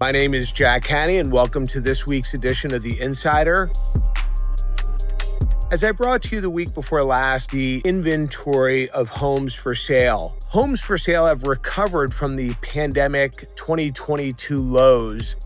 My name is Jack Hanney, and welcome to this week's edition of The Insider. As I brought to you the week before last, the inventory of homes for sale. Homes for sale have recovered from the pandemic 2022 lows,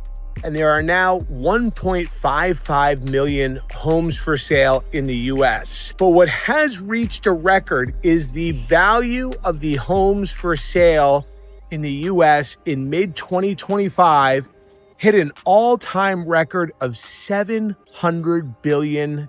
and there are now 1.55 million homes for sale in the U.S. But what has reached a record is the value of the homes for sale in the U.S. in mid-2025 hit an all-time record of $700 billion.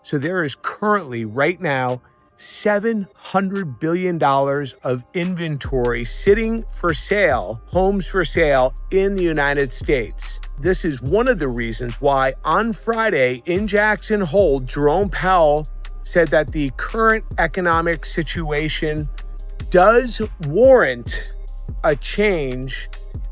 So there is currently, right now, $700 billion of inventory sitting for sale, homes for sale in the United States. This is one of the reasons why on Friday in Jackson Hole, Jerome Powell said that the current economic situation does warrant a change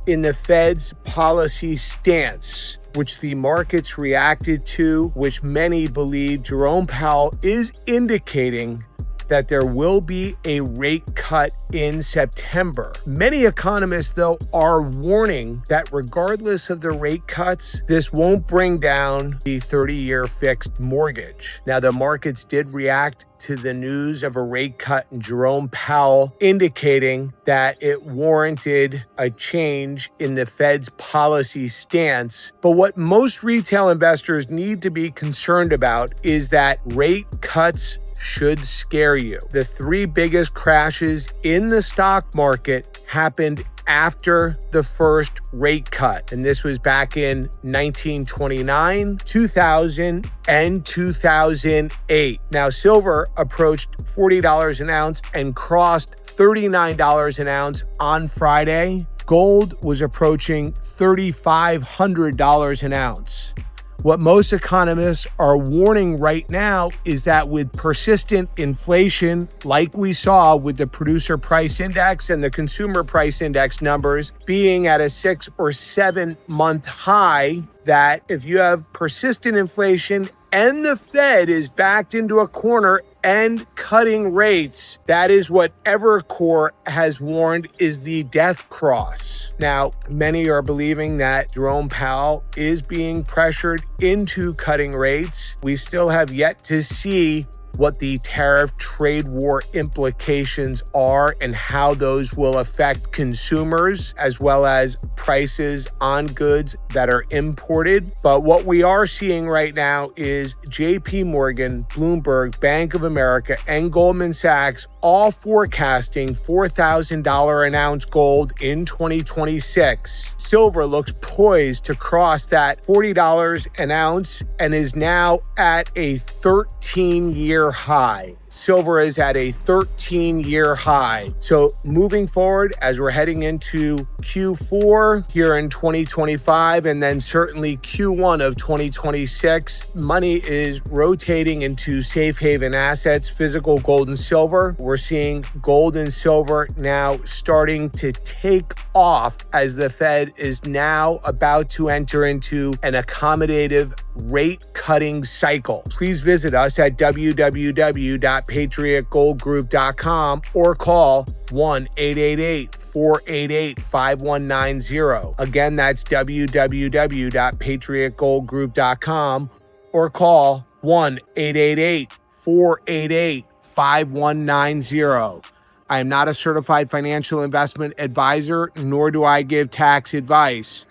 in the Fed's policy stance, which the markets reacted to, which many believe Jerome Powell is indicating that there will be a rate cut in September. Many economists, though, are warning that regardless of the rate cuts, this won't bring down the 30-year fixed mortgage. Now, the markets did react to the news of a rate cut and Jerome Powell indicating that it warranted a change in the Fed's policy stance. But what most retail investors need to be concerned about is that rate cuts should scare you. The three biggest crashes in the stock market happened after the first rate cut. And this was back in 1929, 2000, and 2008. Now, silver approached $40 an ounce and crossed $39 an ounce on Friday. Gold was approaching $3,500 an ounce. What most economists are warning right now is that with persistent inflation, like we saw with the producer price index and the consumer price index numbers being at a 6 or 7 month high, that if you have persistent inflation and the Fed is backed into a corner and cutting rates, that is what Evercore has warned is the death cross. Now, many are believing that Jerome Powell is being pressured into cutting rates. We still have yet to see what the tariff trade war implications are and how those will affect consumers as well as prices on goods that are imported. But what we are seeing right now is JP Morgan, Bloomberg, Bank of America, and Goldman Sachs all forecasting $4,000 an ounce gold in 2026. Silver looks poised to cross that $40 an ounce and is now at a 13-year high. Silver is at a 13-year high. So moving forward, as we're heading into Q4 here in 2025, and then certainly Q1 of 2026, money is rotating into safe haven assets, physical gold and silver. We're seeing gold and silver now starting to take off as the Fed is now about to enter into an accommodative rate cutting cycle. Please visit us at www.patriotgoldgroup.com or call 1-888-488-5190. Again, that's www.patriotgoldgroup.com or call 1-888-488-5190. I am not a certified financial investment advisor, nor do I give tax advice.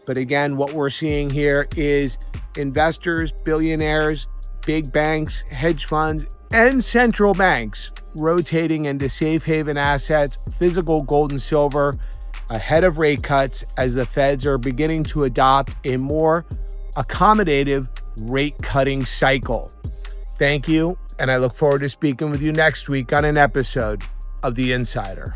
But again, what we're seeing here is investors, billionaires, big banks, hedge funds, and central banks rotating into safe haven assets, physical gold and silver, ahead of rate cuts as the Feds are beginning to adopt a more accommodative rate cutting cycle. Thank you, and I look forward to speaking with you next week on an episode of The Insider.